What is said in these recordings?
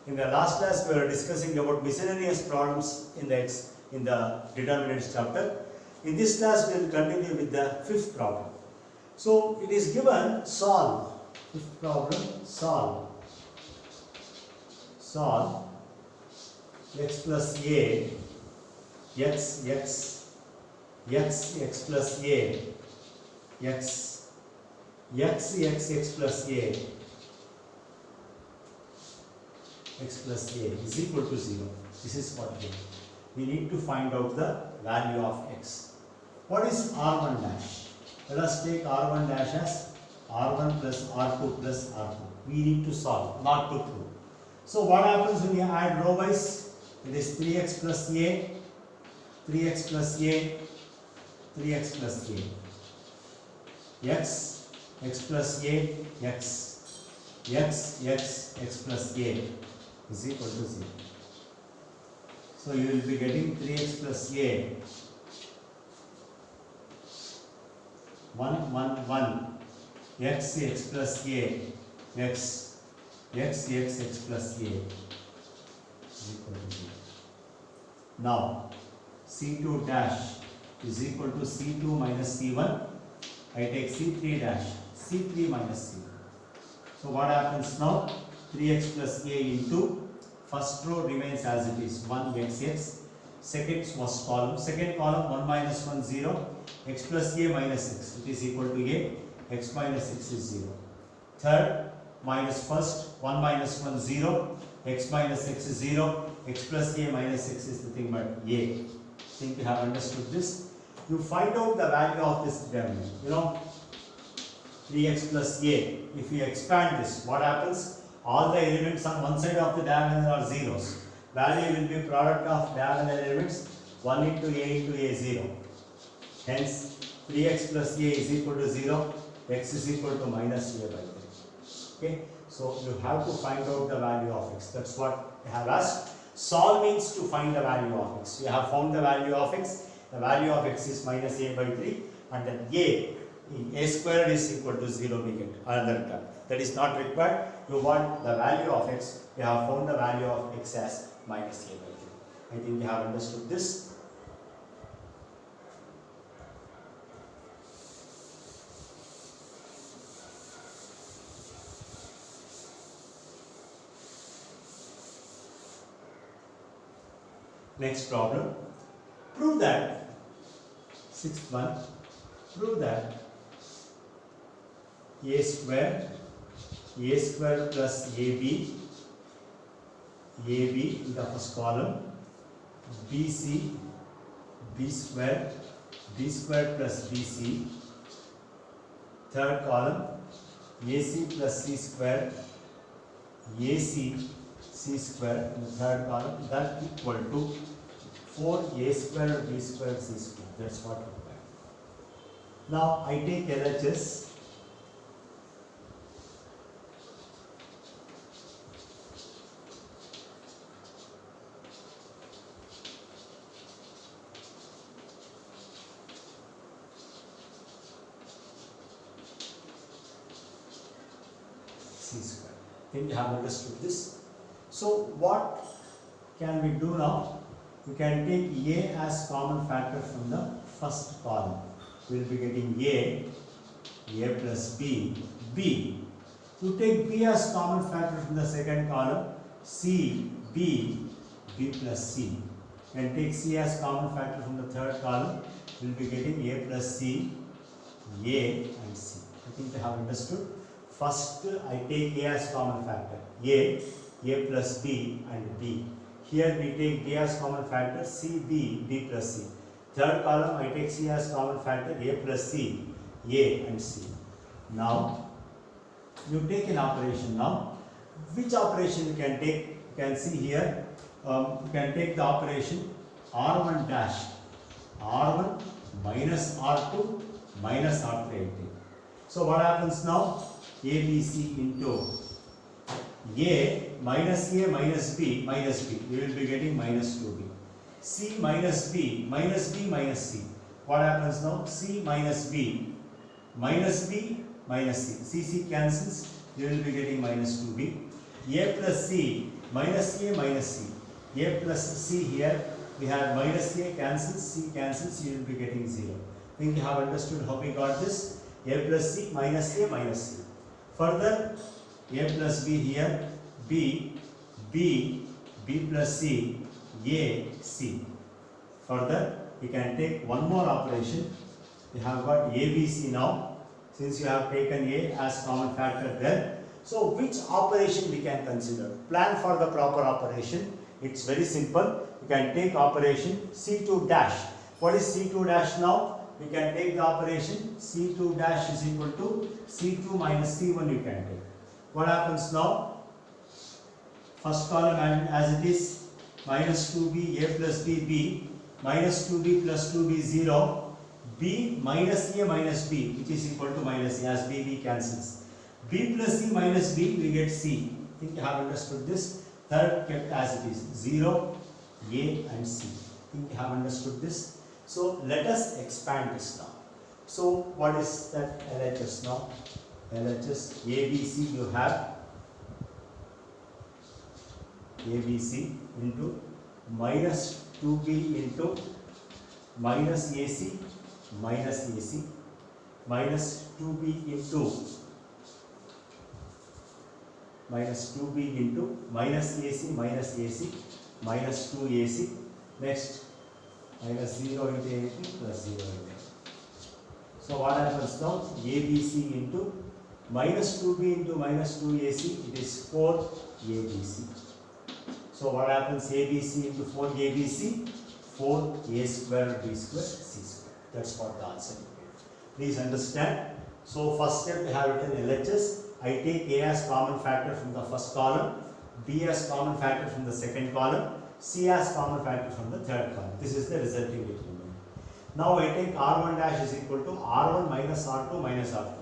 In the last class, we were discussing about miscellaneous problems in the determinants chapter. In this class, we will continue with the fifth problem. So, it is given solve. Fifth problem, solve x plus a, x plus a, x plus a, x plus a is equal to 0. This is what we need to find out the value of x. What is r1 dash? Let us take r1 dash as r1 plus r2 plus r2. We need to solve, not to prove. So what happens when you add row wise? It is 3x plus a, 3x plus a, 3x plus a, x plus a, x plus a is equal to 0. So you will be getting 3x plus a, 1 x plus a, x plus a is equal to 0. Now C2 dash is equal to C2 minus C1. I take C3 dash, C3 minus C1. So what happens now? 3x plus a into first row remains as it is, 1xx. Second column 1 minus 1 0, x plus a minus x, it is equal to a, x minus x is 0. Third minus first, 1 minus 1 0, x minus x is 0, x plus a minus x is nothing but a. Think you have understood this. You find out the value of this determinant. You know, 3x plus a. If you expand this, what happens? All the elements on one side of the diagonal are zeros. Value will be product of diagonal elements 1 into a 0. Hence, 3x plus a is equal to 0, x is equal to minus a by 3. Okay, so you have to find out the value of x. That's what I have asked. Solve means to find the value of x. We have found the value of x. The value of x is minus a by 3, and then a squared is equal to 0 we get another term. That is not required. You want the value of x. We have found the value of x as minus a by 3. I think you have understood this. Next problem. Prove that, sixth one, prove that a square plus ab in the first column, bc, b square plus bc, third column, ac plus c square, ac, c square in the third column, that equal to 4a square b square c square. That's what required. Now I take LHS. C square. Think you have understood this. So what can we do now? We can take a as common factor from the first column. We will be getting a plus b. To take b as common factor from the second column, c, b plus c. You can take c as common factor from the third column. We will be getting a plus c, a and c. I think you have understood. First, I take a as common factor, a plus b and b. Here we take b as common factor, c, b plus c. Third column, I take c as common factor, a plus c, a and c. Now, you take an operation now. Which operation you can take? You can see here, you can take the operation r1 dash, r1 minus r2 minus r3. So what happens now? ABC into a minus b, we will be getting minus 2b. C minus b minus c. What happens now? C minus b minus c. C cancels, you will be getting minus 2b. A plus C minus A minus C. A plus C here we have minus A cancels, C cancels, you will be getting 0. I think you have understood how we got this. A plus C minus A minus C. Further, A plus B here, B plus C, A, C. Further, you can take one more operation. You have got A, B, C now. Since you have taken A as common factor there. So, which operation we can consider? Plan for the proper operation. It's very simple. You can take operation C2 dash. What is C2 dash now? We can take the operation C2 dash is equal to C2 minus C1 you can take. What happens now? First column and as it is minus 2b A plus b b minus 2b plus 2b 0 b minus A minus b which is equal to minus A as b cancels. B plus C minus b we get C. I think you have understood this. Third kept as it is 0 A and C. I think you have understood this. So let us expand this now. So what is that LHS now? LHS ABC you have ABC into minus 2B into minus AC minus 2B into minus 2B into minus AC minus 2AC. Next minus 0 into AC plus 0 into. So what happens now? ABC into minus 2B into minus 2AC, it is 4ABC. So what happens? ABC into 4ABC, 4A square B square C square. That's what the answer is. Please understand. So first step we have written LHS. I take A as common factor from the first column, B as common factor from the second column, C as common factor from the third column. This is the resulting determinant. Now I take R1 dash is equal to R1 minus R2 minus R3.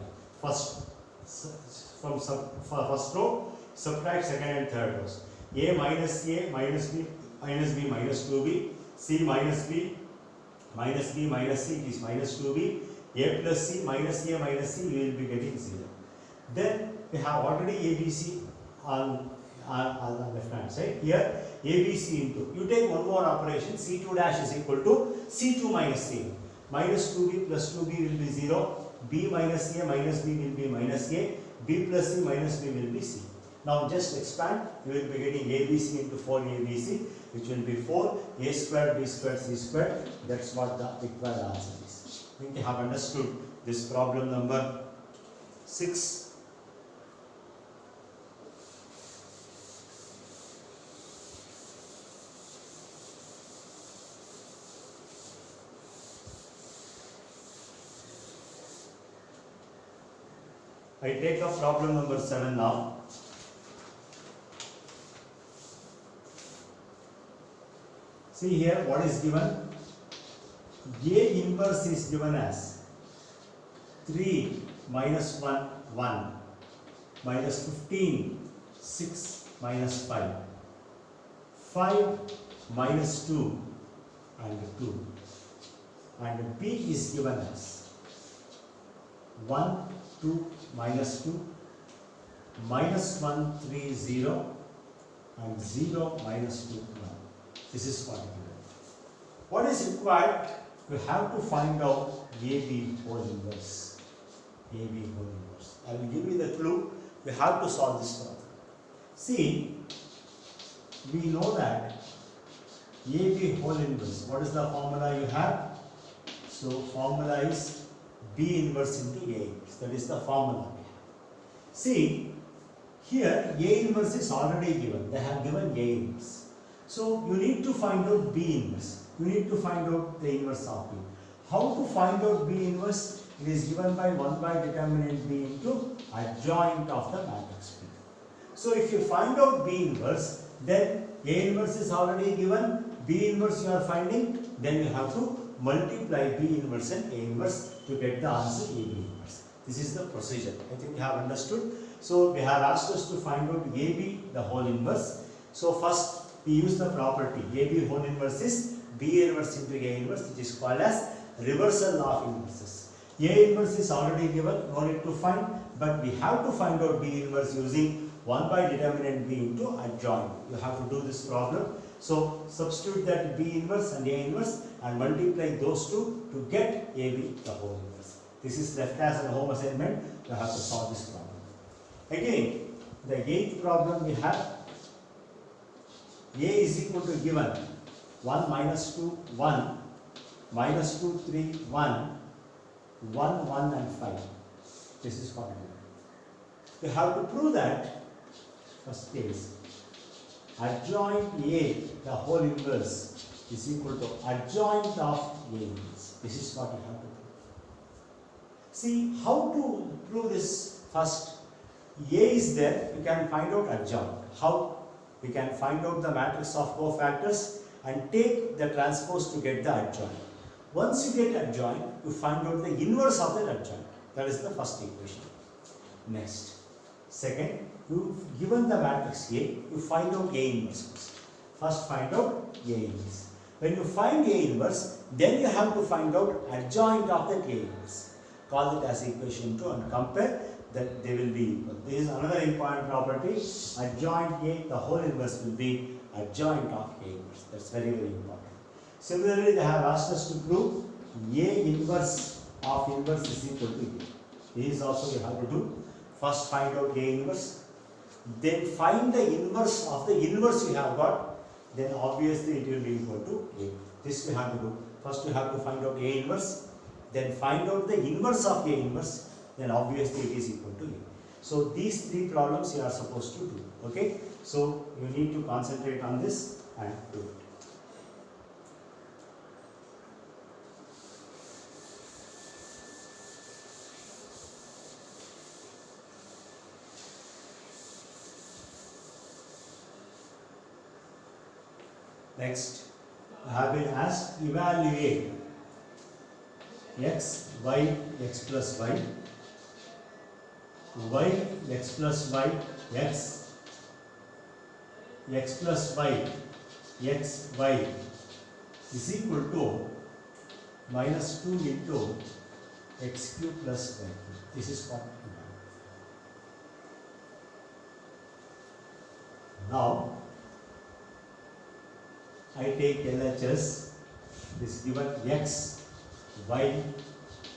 From first row, subtract second and third rows. A minus B minus 2B, C minus B minus C, it is minus 2B, A plus C minus A minus C, you will be getting 0. Then we have already ABC on the left hand side. Here ABC into, you take one more operation, C2 dash is equal to C2 minus C. Minus 2B plus 2B will be 0, B minus A minus B will be minus A, B plus C minus B will be C. Now just expand, you will be getting ABC into 4ABC, which will be 4A squared B squared C squared. That's what the required answer is. I think you have understood this problem number 6. I take up problem number 7 now. See here what is given. A inverse is given as 3 minus 1, 1 minus 15, 6 minus 5, 5 minus 2 and 2, and B is given as 1, 2 minus 2, minus 1, 3, 0 and 0 minus 2, 1. This is what given. What is required? We have to find out AB whole inverse. AB whole inverse. I will give you the clue. We have to solve this problem. See, we know that AB whole inverse. What is the formula you have? So formula is B inverse into A. That is the formula. See, here A inverse is already given. They have given A inverse. So you need to find out B inverse. You need to find out the inverse of B. How to find out B inverse? It is given by 1 by determinant B into adjoint of the matrix B. So if you find out B inverse, then A inverse is already given, B inverse you are finding, then you have to multiply B inverse and A inverse to get the answer AB inverse. This is the procedure. I think you have understood. So they have asked us to find out AB, the whole inverse. So first we use the property AB whole inverse is B inverse into A inverse, which is called as reversal of inverses. A inverse is already given, no need to find, but we have to find out B inverse using 1 by determinant B into adjoint. You have to do this problem. So substitute that B inverse and A inverse and multiply those two to get AB the whole inverse. This is left as a home assignment. You have to solve this problem. Again, the 8th problem we have A is equal to given 1 minus 2 1 minus 2 3 1 1 1 and 5. This is what we have to prove that. First case, adjoint A the whole inverse is equal to adjoint of A inverse. This is what we have to prove. See how to prove this. First, A is there, you can find out adjoint. How? We can find out the matrix of cofactors and take the transpose to get the adjoint. Once you get adjoint, you find out the inverse of that adjoint. That is the first equation. Next, second, you've given the matrix A, you find out A inverse. First find out A inverse. When you find A inverse, then you have to find out adjoint of that A inverse. Call it as equation 2 and compare that they will be equal. This is another important property. Adjoint A, the whole inverse will be adjoint of A inverse. That's very, very important. Similarly, they have asked us to prove A inverse of inverse is equal to A. This is also you have to do. First find out A inverse. Then find the inverse of the inverse you have got. Then obviously it will be equal to A. This we have to do. First you have to find out A inverse. Then find out the inverse of A inverse. Then obviously it is equal to A. So these three problems you are supposed to do. Okay. So you need to concentrate on this and do it. Next, I have been asked evaluate x, y, x plus y, y, x plus y, x, x plus y, x, y is equal to minus 2 into x cube plus y. This is what we have. Now, I take LHS, this given x, y,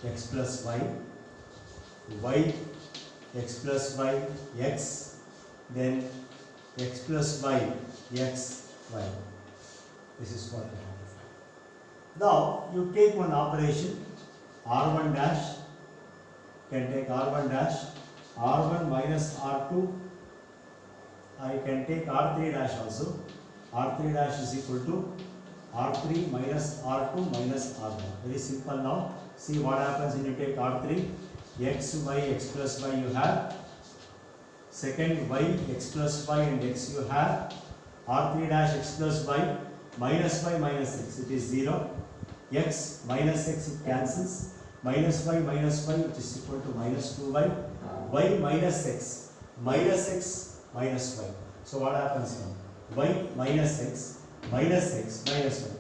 x plus y, y, x plus y, x, then x plus y, x, y. This is what we have to find. Now, you take one operation, R1 dash, can take R1 dash, R1 minus R2, I can take R3 dash also. R3 dash is equal to R3 minus R2 minus R1. Very simple now. See what happens when you take R3. X, y, x plus y you have. Second y, x plus y and x you have. R3 dash x plus y minus x. It is 0. X minus x it cancels. Minus y which is equal to minus 2y. Y minus x minus y. So what happens now? Y minus x, minus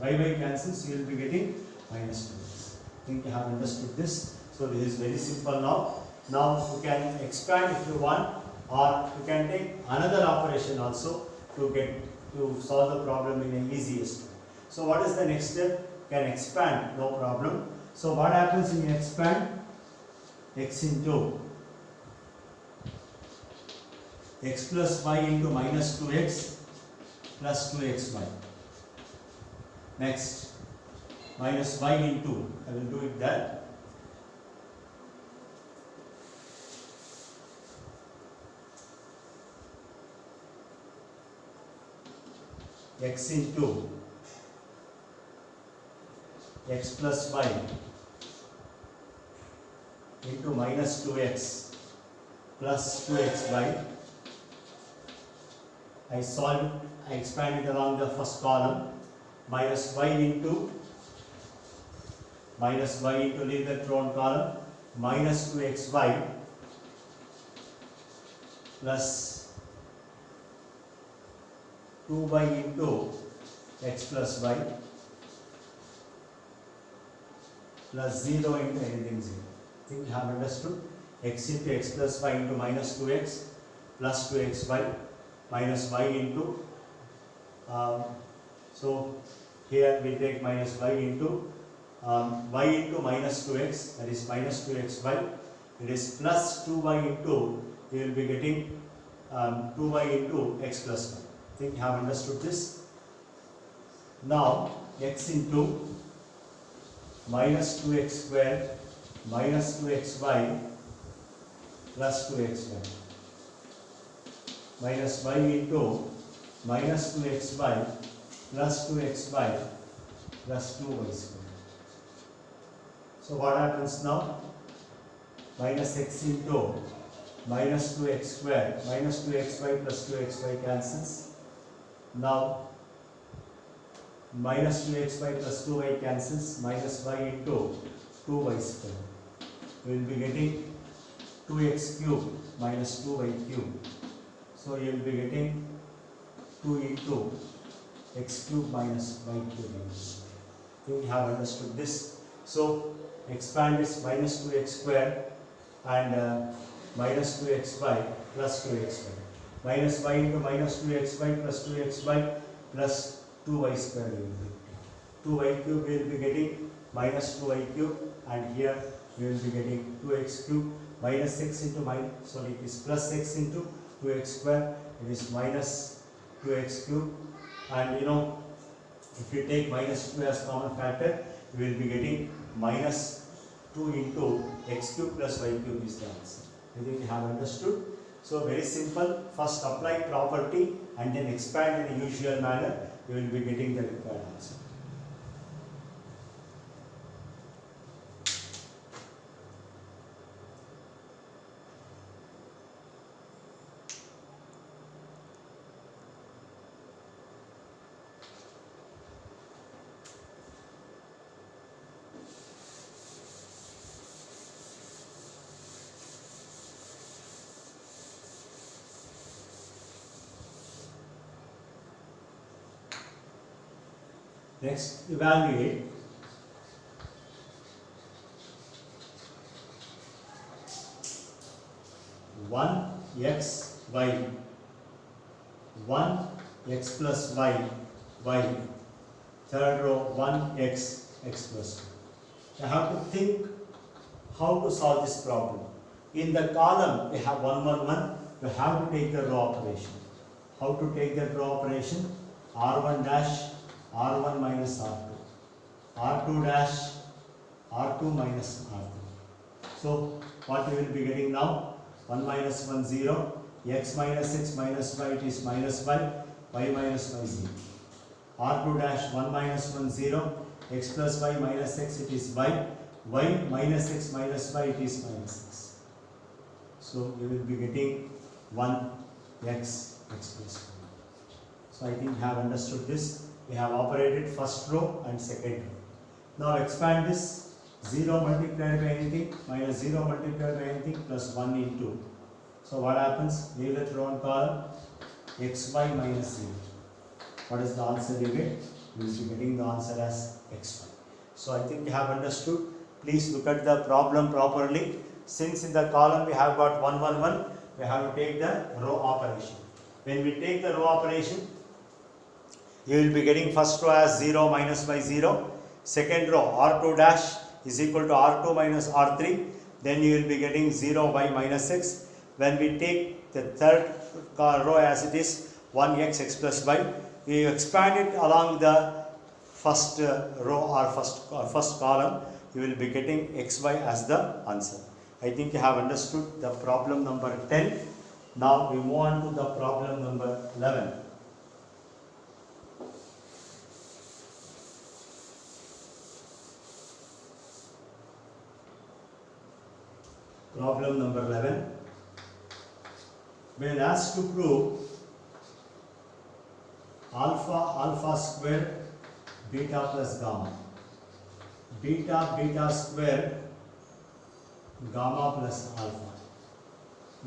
y. Y cancels, you will be getting minus 2x. I think you have understood this. So this is very simple now. Now you can expand if you want, or you can take another operation also to solve the problem in an easiest way. So what is the next step? You can expand, no problem. So what happens when you expand? X into x plus y into minus 2x plus 2xy. Next, minus y into, I will do it there. X into x plus y into minus 2x plus 2xy. I solve it, I expand it along the first column. Minus y into leave that round column, minus 2xy plus 2y into x plus y plus 0 into anything 0. I think you have understood. X into x plus y into minus 2x plus 2xy minus y into, so here we take minus y into minus 2x, that is minus 2xy. It is plus 2y into, we will be getting 2y into x plus 1. I think you have understood this. Now x into minus 2x square minus 2xy plus 2xy minus y into minus 2xy plus 2xy plus 2y square. So what happens now? Minus x into minus 2x square minus 2xy plus 2xy cancels. Now minus 2xy plus 2y cancels, minus y into 2y square. We will be getting 2x cube minus 2y cube. So you will be getting 2 into x cube minus y cube. I think you have understood this. So expand this minus 2x square and minus 2xy plus 2xy. Minus y into minus 2xy plus 2xy plus 2y square will be 2y cube. We will be getting minus 2y cube, and here we will be getting 2x cube minus x into it is plus x into 2x square. It is minus 2x cube, and if you take minus 2 as common factor, we will be getting minus 2 into x cube plus y cube is the answer. I think you have understood. So very simple. First apply property and then expand in the usual manner. You will be getting the required answer. Next, evaluate one x y, 1 x plus y, y, third row 1 x, x plus 2. You have to think how to solve this problem. In the column we have 1, 1, 1. You have to take the row operation. How to take that row operation? R1 dash R1 minus R2, R2 dash R2 minus R2. So what we will be getting now? 1 minus 1 0, x minus x minus y, it is minus y minus y 0. R2 dash 1 minus 1 0, x plus y minus x, it is y minus x minus y, it is minus x. So you will be getting 1 x plus 1. So I think you have understood this. We have operated first row and second row. Now expand this. 0 multiplied by anything minus 0 multiplied by anything plus 1 into. So what happens? Leave that row and column. Xy minus 0. What is the answer you get? You will be getting the answer as xy. So I think you have understood. Please look at the problem properly. Since in the column we have got 1, 1, 1, we have to take the row operation. When we take the row operation, you will be getting first row as 0 minus by 0. Second row R2 dash is equal to R2 minus R3. Then you will be getting 0 y minus x. When we take the third row as it is 1x x plus y, we expand it along the first row or first column. You will be getting xy as the answer. I think you have understood the problem number 10. Now we move on to the problem number 11. Problem number 11. When asked to prove alpha square beta plus gamma, beta square gamma plus alpha,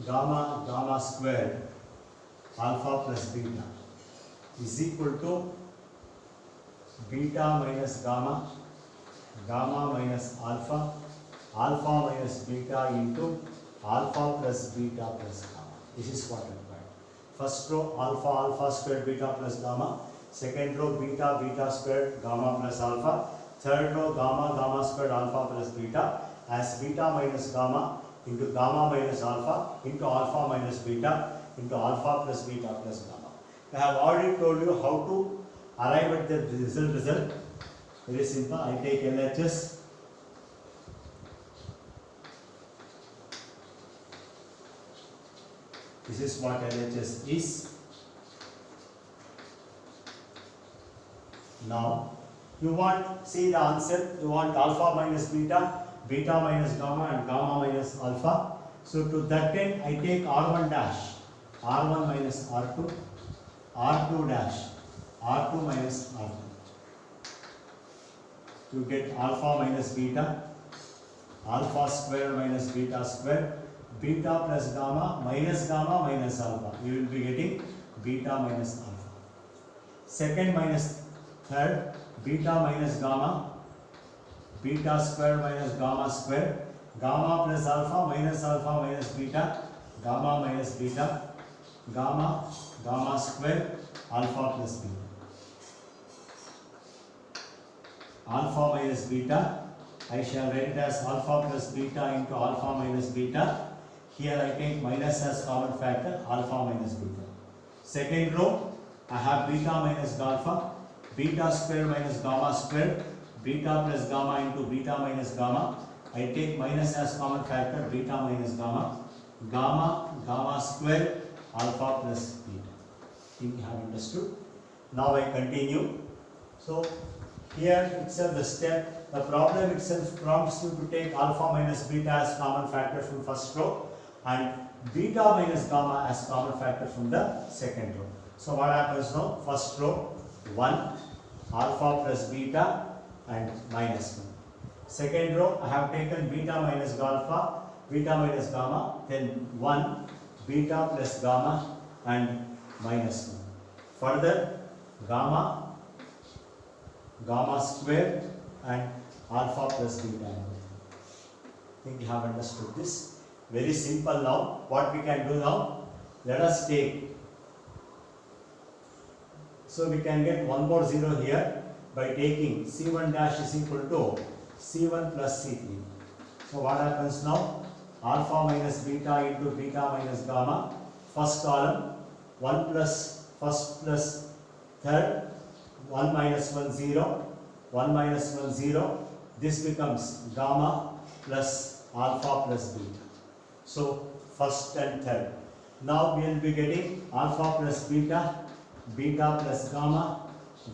gamma square alpha plus beta is equal to beta minus gamma, gamma minus alpha, alpha minus beta into alpha plus beta plus gamma. This is what required. First row alpha alpha squared beta plus gamma. Second row beta beta squared gamma plus alpha. Third row gamma gamma squared alpha plus beta as beta minus gamma into gamma minus alpha into alpha minus beta into alpha plus beta plus gamma. I have already told you how to arrive at the result. Very simple. I take LHS. This is what LHS is. Now you want, see the answer, you want alpha minus beta, beta minus gamma and gamma minus alpha. So to that end I take R1 dash, R1 minus R2, R2 dash, R2 minus R2. You get alpha minus beta, alpha square minus beta square, beta plus gamma minus alpha. You will be getting beta minus alpha. Second minus third, beta minus gamma, beta square minus gamma square, gamma plus alpha minus beta, gamma minus beta, gamma, gamma square, alpha plus beta. Alpha minus beta, I shall write it as alpha plus beta into alpha minus beta. Here I take minus as common factor, alpha minus beta. Second row, I have beta minus alpha, beta square minus gamma square, beta plus gamma into beta minus gamma. I take minus as common factor, beta minus gamma, gamma, gamma square, alpha plus beta. Think you have understood? Now I continue. So here itself the step, the problem itself prompts you to take alpha minus beta as common factor from first row and beta minus gamma as common factor from the second row. So what happens now? First row 1 alpha plus beta and minus 1. Second row I have taken beta minus alpha, beta minus gamma, then 1 beta plus gamma and minus 1. Further gamma, gamma square and alpha plus beta. I think you have understood this. Very simple now. What we can do now? Let us take. So we can get one more 0 here by taking C1 dash is equal to C1 plus C3. So what happens now? Alpha minus beta into beta minus gamma. First column 1 plus first plus third, 1 minus 1 0, 1 minus 1 0. This becomes gamma plus alpha plus beta. So first and third. Now we will be getting alpha plus beta, beta plus gamma,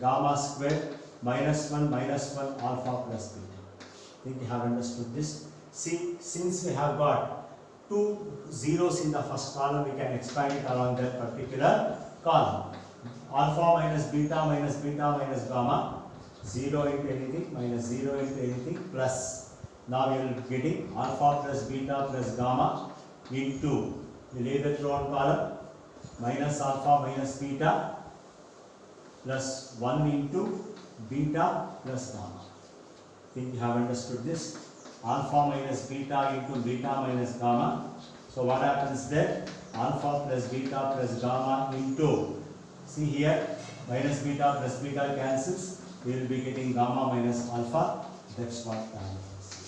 gamma square, minus 1, alpha plus beta. I think you have understood this. See, since we have got 2 zeros in the first column, we can expand it along that particular column. Alpha minus beta minus gamma, 0 into anything, minus 0 into anything, plus. Now we will be getting alpha plus beta plus gamma into, we leave the thrown column, minus alpha minus beta plus 1 into beta plus gamma. I think you have understood this. Alpha minus beta into beta minus gamma. So what happens there? Alpha plus beta plus gamma into, see here, minus beta plus beta cancels. We will be getting gamma minus alpha. That's what the answer is.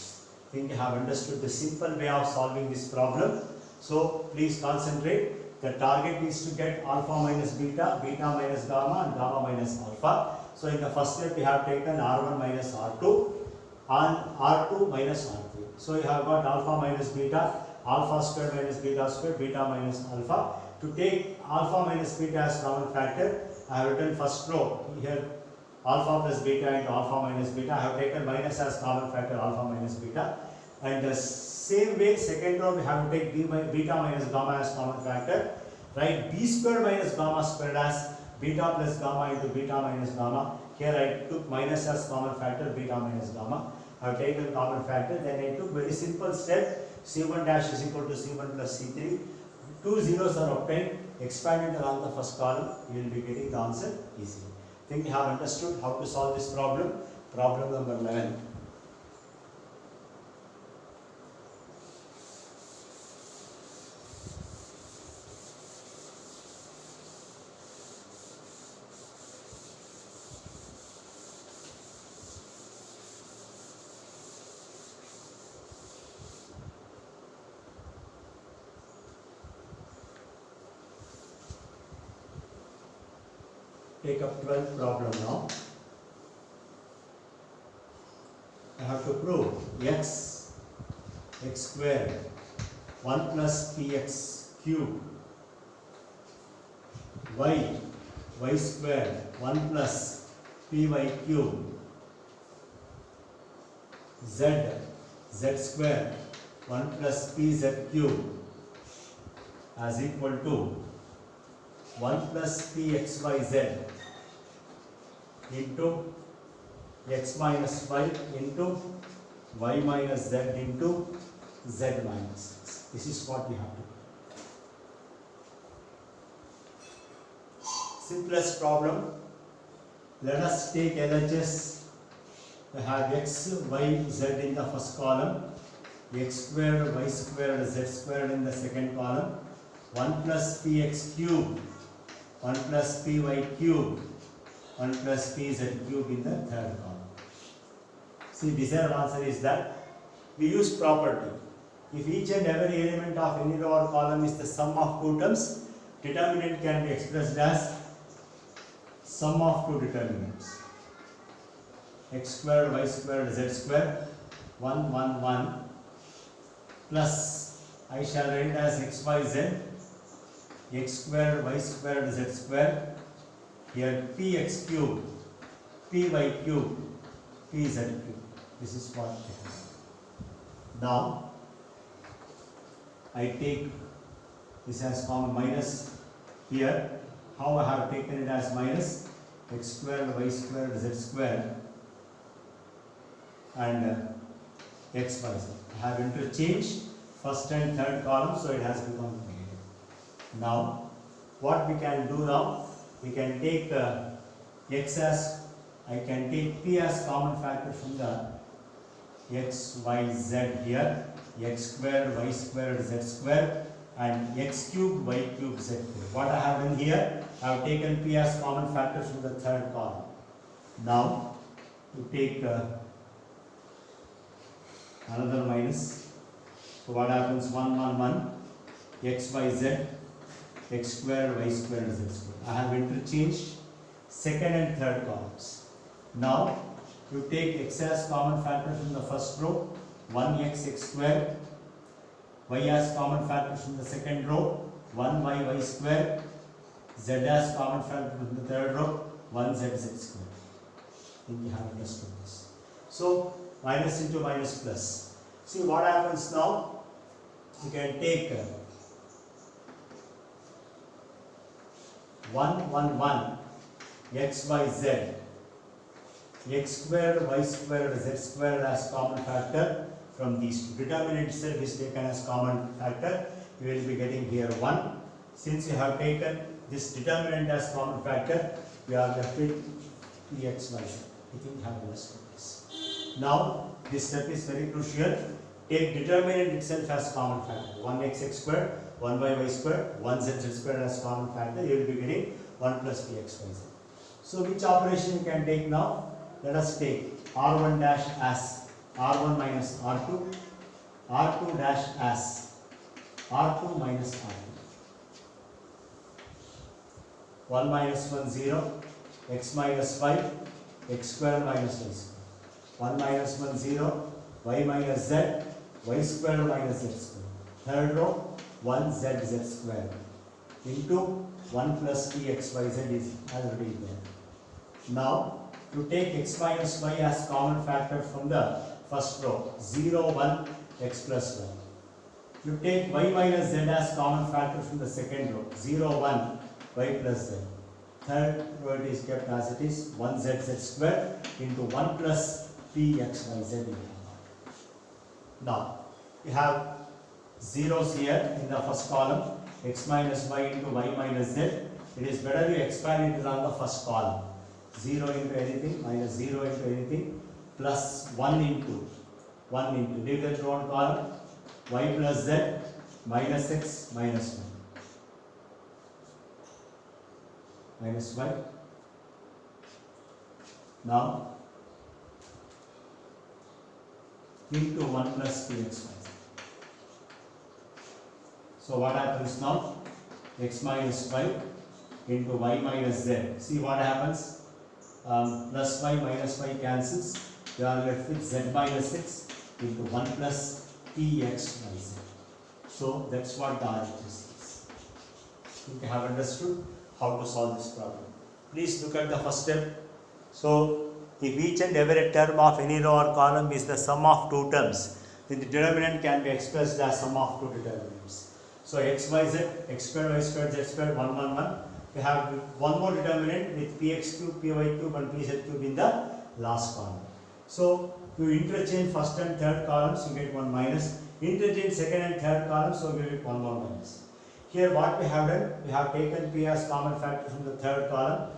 I think you have understood the simple way of solving this problem. So please concentrate. The target is to get alpha minus beta, beta minus gamma and gamma minus alpha. So in the first step we have taken R1 minus R2 and R2 minus R3. So you have got alpha minus beta, alpha square minus beta square, beta minus alpha. To take alpha minus beta as common factor, I have written first row here alpha plus beta into alpha minus beta. I have taken minus as common factor, alpha minus beta. And the same way, second row we have to take beta minus gamma as common factor. Write b square minus gamma squared as beta plus gamma into beta minus gamma. Here I took minus as common factor, beta minus gamma. I have taken common factor. Then I took very simple step. C1 dash is equal to C1 plus C3. 2 zeros are obtained. Expand it along the first column. You will be getting the answer easily. I think you have understood how to solve this problem. Problem number 11. take up 12th problem now. I have to prove x square 1 plus px cube y square 1 plus py cube z square 1 plus pz cube as equal to 1 plus pxyz into x minus y into y minus z into z minus x. This is what we have to do. Simplest problem. Let us take LHS. We have x, y, z in the first column, x squared, y squared, z squared in the second column, 1 plus px cube, 1 plus py cube, 1 plus pz cube in the third column. See, desired answer is that we use property. If each and every element of any row or column is the sum of two terms, determinant can be expressed as sum of two determinants. X squared, y squared, z squared, 1, 1, 1 plus I shall write as x, y, z, x squared, y squared, z squared, here px cube, py cube, pz cube. This is what we have. Now I take this as common minus here. How I have taken it as minus x squared, y squared, z squared and x, y, z. I have interchanged first and third column, so it has become negative. Now what we can do now, we can take x as, I can take p as common factor from the x, y, z here, x squared, y squared, z squared and x cube, y cube, z cube. What I have done here, I have taken p as common factor from the third column. Now to take another minus. So what happens? 1, 1, 1, x, y, z, x squared, y squared, z squared. I have interchanged second and third columns. Now you take x as common factor from the first row, 1x x squared, y as common factor from the second row, 1y y squared, z as common factor from the third row, 1z z squared. I think you have understood this. So minus into minus plus. See what happens now? You can take 1, 1, 1, x, y, z, x squared, y squared, z squared as common factor from these two. Determinant itself is taken as common factor. You will be getting here 1. Since you have taken this determinant as common factor, we are left with px, y, z. I think you have understood this. Now this step is very crucial. Take determinant itself as common factor. 1x x squared, 1y y squared, 1z z squared as common factor. You will be getting 1 plus px, y, z. So which operation you can take now? Let us take r1 dash as r1 minus r2, r2 dash as r2 minus r2. 1 minus 1 0, x minus y, x square minus y square. 1 minus 1 0, y minus z, y square minus z square. Third row 1 z z square into 1 plus px y z is already there. Now to take x minus y as common factor from the first row, 0 1 x plus y. You take y minus z as common factor from the second row, 0 1 y plus z. Third row it is kept as it is, 1 z z square into 1 plus px y z. Now you have zeros here in the first column, x minus y into y minus z. It is better you expand it on the first column. 0 into anything, minus 0 into anything, plus 1 into, leave that row on column, y plus z, minus x, minus 1, minus y. Now, into 1 plus px, y z. So what happens now? X minus y into y minus z. See what happens? Plus y minus y cancels. You are left with z minus x into 1 plus px y z. So that's what the RHS is. You have understood how to solve this problem. Please look at the first step. So if each and every term of any row or column is the sum of two terms, then the determinant can be expressed as sum of two determinants. So x, y, z, x squared, y squared, z squared, 1, 1, 1. We have one more determinant with px cube, py cube and pz cube in the last column. So you interchange first and third columns, you get 1 minus. Interchange second and third columns, so you get 1 more minus. Here what we have done, we have taken p as common factor from the third column.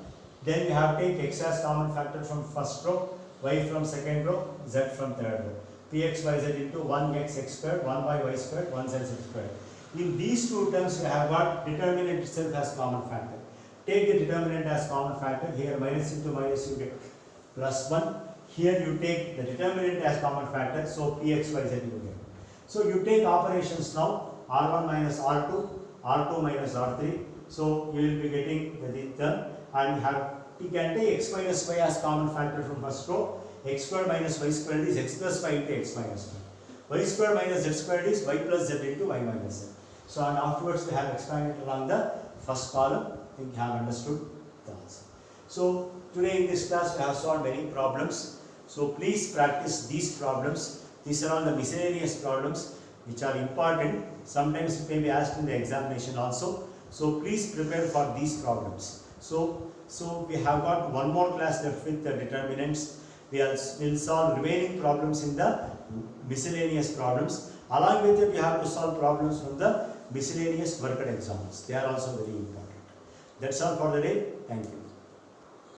Then we have taken x as common factor from first row, y from second row, z from third row. Px, yz into 1x x squared, 1y y squared, 1z z squared. In these two terms, we have got determinant itself as common factor. Take the determinant as common factor. Here minus into minus you get plus 1. Here you take the determinant as common factor. So px, yz you get. So you take operations now. R1 minus R2, R2 minus R3. So you will be getting the term. And you can take x minus y as common factor from first row. X squared minus y squared is x plus y into x minus y. Y squared minus z squared is y plus z into y minus z. So and afterwards we have expanded along the first column. I think you have understood the answer. So today in this class we have solved many problems. So please practice these problems. These are all the miscellaneous problems which are important. Sometimes it may be asked in the examination also. So please prepare for these problems. So we have got one more class left with the determinants. We will solve remaining problems in the miscellaneous problems. Along with it, we have to solve problems from the miscellaneous worked exams. They are also very important. That's all for the day. Thank you.